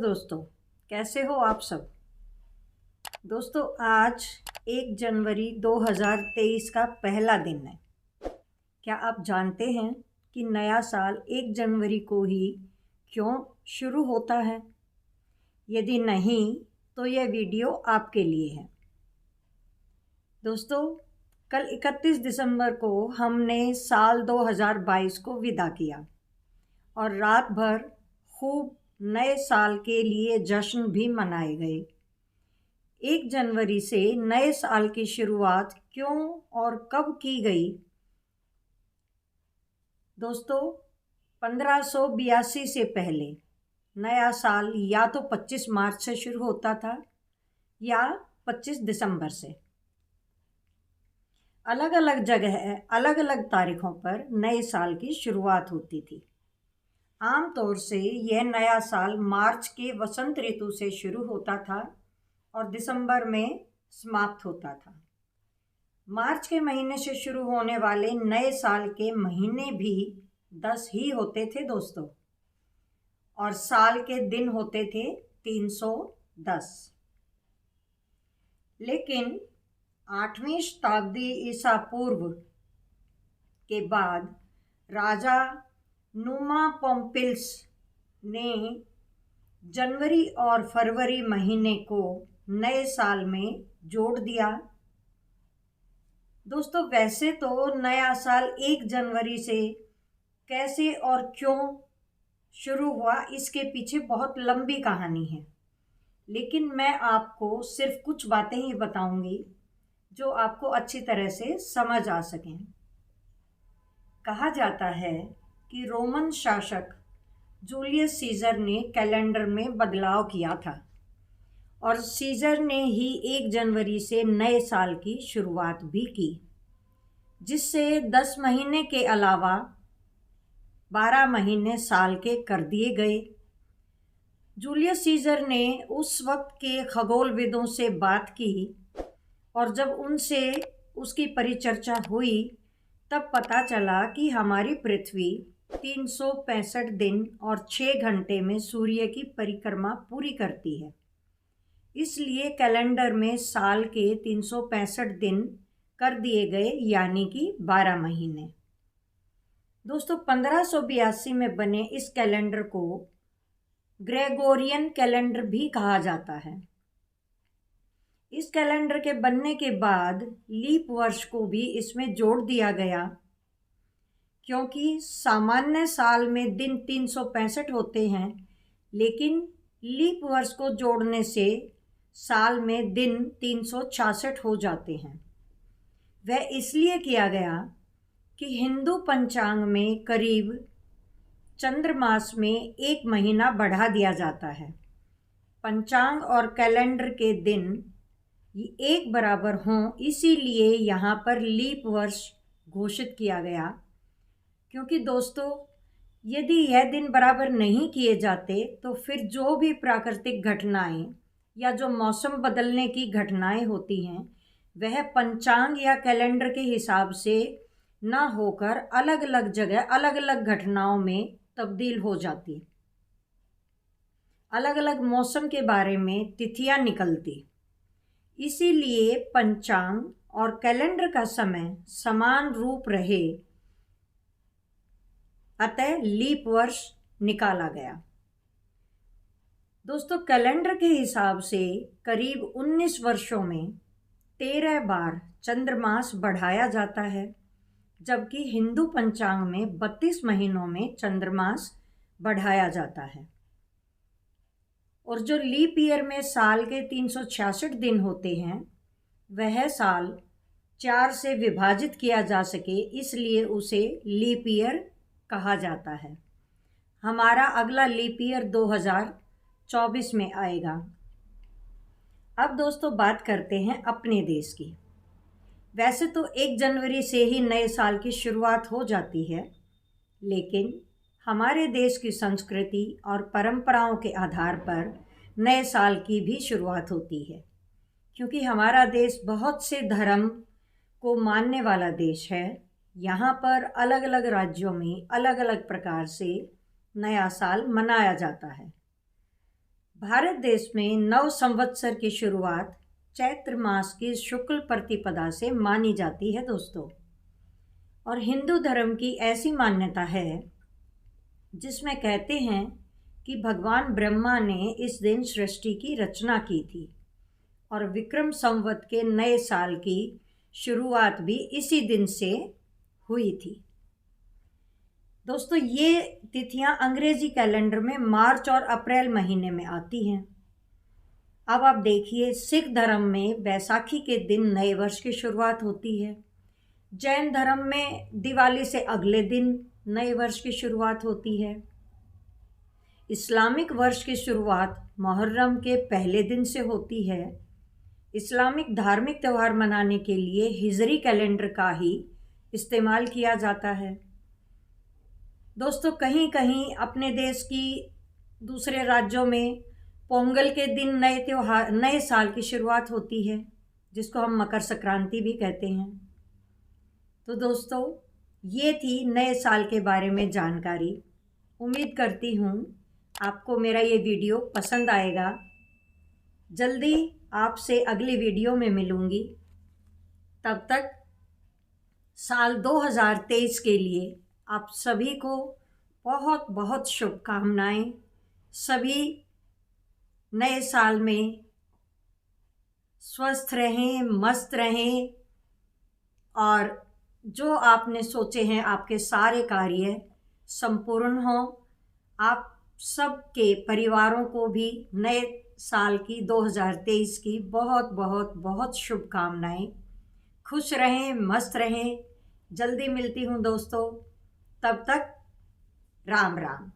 दोस्तों, कैसे हो आप सब। दोस्तों, आज 1 जनवरी 2023 का पहला दिन है। क्या आप जानते हैं कि नया साल 1 जनवरी को ही क्यों शुरू होता है? यदि नहीं तो यह वीडियो आपके लिए है। दोस्तों, कल 31 दिसंबर को हमने साल 2022 को विदा किया और रात भर खूब नए साल के लिए जश्न भी मनाए गए। 1 जनवरी से नए साल की शुरुआत क्यों और कब की गई? दोस्तों, 1582 से पहले नया साल या तो 25 मार्च से शुरू होता था या 25 दिसंबर से। अलग अलग जगह अलग अलग तारीखों पर नए साल की शुरुआत होती थी। आमतौर से यह नया साल मार्च के वसंत ऋतु से शुरू होता था और दिसंबर में समाप्त होता था। मार्च के महीने से शुरू होने वाले नए साल के महीने भी 10 ही होते थे दोस्तों, और साल के दिन होते थे 310। लेकिन 8वीं शताब्दी ईसा पूर्व के बाद राजा नुमा पोम्पिलस ने जनवरी और फरवरी महीने को नए साल में जोड़ दिया। दोस्तों, वैसे तो नया साल 1 जनवरी से कैसे और क्यों शुरू हुआ, इसके पीछे बहुत लंबी कहानी है, लेकिन मैं आपको सिर्फ कुछ बातें ही बताऊंगी जो आपको अच्छी तरह से समझ आ सकें। कहा जाता है कि रोमन शासक जूलियस सीजर ने कैलेंडर में बदलाव किया था और सीजर ने ही 1 जनवरी से नए साल की शुरुआत भी की, जिससे 10 महीने के अलावा 12 महीने साल के कर दिए गए। जूलियस सीजर ने उस वक्त के खगोलविदों से बात की और जब उनसे उसकी परिचर्चा हुई तब पता चला कि हमारी पृथ्वी 365 दिन और 6 घंटे में सूर्य की परिक्रमा पूरी करती है। इसलिए कैलेंडर में साल के 365 दिन कर दिए गए, यानी कि 12 महीने। दोस्तों, 1582 में बने इस कैलेंडर को ग्रेगोरियन कैलेंडर भी कहा जाता है। इस कैलेंडर के बनने के बाद लीप वर्ष को भी इसमें जोड़ दिया गया, क्योंकि सामान्य साल में दिन 365 होते हैं, लेकिन लीप वर्ष को जोड़ने से साल में दिन 366 हो जाते हैं। वह इसलिए किया गया कि हिंदू पंचांग में करीब चंद्रमास में 1 महीना बढ़ा दिया जाता है। पंचांग और कैलेंडर के दिन एक बराबर हों, इसीलिए यहाँ पर लीप वर्ष घोषित किया गया। क्योंकि दोस्तों, यदि यह दिन बराबर नहीं किए जाते तो फिर जो भी प्राकृतिक घटनाएं या जो मौसम बदलने की घटनाएं होती हैं, वह पंचांग या कैलेंडर के हिसाब से ना होकर अलग अलग जगह अलग अलग घटनाओं में तब्दील हो जाती। अलग अलग मौसम के बारे में तिथियां निकलती। इसीलिए पंचांग और कैलेंडर का समय समान रूप रहे, अतः लीप वर्ष निकाला गया। दोस्तों, कैलेंडर के हिसाब से करीब 19 वर्षों में 13 बार चंद्रमास बढ़ाया जाता है, जबकि हिंदू पंचांग में 32 महीनों में चंद्रमास बढ़ाया जाता है। और जो लीप ईयर में साल के 366 दिन होते हैं, वह साल 4 से विभाजित किया जा सके, इसलिए उसे लीप ईयर कहा जाता है। हमारा अगला लीप ईयर 2024 में आएगा। अब दोस्तों, बात करते हैं अपने देश की। वैसे तो 1 जनवरी से ही नए साल की शुरुआत हो जाती है, लेकिन हमारे देश की संस्कृति और परंपराओं के आधार पर नए साल की भी शुरुआत होती है। क्योंकि हमारा देश बहुत से धर्म को मानने वाला देश है, यहाँ पर अलग अलग राज्यों में अलग अलग प्रकार से नया साल मनाया जाता है। भारत देश में नव संवत्सर की शुरुआत चैत्र मास की शुक्ल प्रतिपदा से मानी जाती है दोस्तों। और हिंदू धर्म की ऐसी मान्यता है जिसमें कहते हैं कि भगवान ब्रह्मा ने इस दिन सृष्टि की रचना की थी और विक्रम संवत के नए साल की शुरुआत भी इसी दिन से हुई थी। दोस्तों, ये तिथियां अंग्रेजी कैलेंडर में मार्च और अप्रैल महीने में आती हैं। अब आप देखिए, सिख धर्म में बैसाखी के दिन नए वर्ष की शुरुआत होती है। जैन धर्म में दिवाली से अगले दिन नए वर्ष की शुरुआत होती है। इस्लामिक वर्ष की शुरुआत मुहर्रम के पहले दिन से होती है। इस्लामिक धार्मिक त्यौहार मनाने के लिए हिजरी कैलेंडर का ही इस्तेमाल किया जाता है। दोस्तों, कहीं कहीं अपने देश की दूसरे राज्यों में पोंगल के दिन नए साल की शुरुआत होती है, जिसको हम मकर संक्रांति भी कहते हैं। तो दोस्तों, ये थी नए साल के बारे में जानकारी। उम्मीद करती हूँ आपको मेरा ये वीडियो पसंद आएगा। जल्दी आपसे अगली वीडियो में मिलूँगी। तब तक साल 2023 के लिए आप सभी को बहुत बहुत शुभकामनाएं। सभी नए साल में स्वस्थ रहें, मस्त रहें और जो आपने सोचे हैं आपके सारे कार्य संपूर्ण हों। आप सबके परिवारों को भी नए साल की 2023 की बहुत बहुत बहुत शुभकामनाएं। खुश रहें, मस्त रहें। जल्दी मिलती हूँ दोस्तों। तब तक राम राम।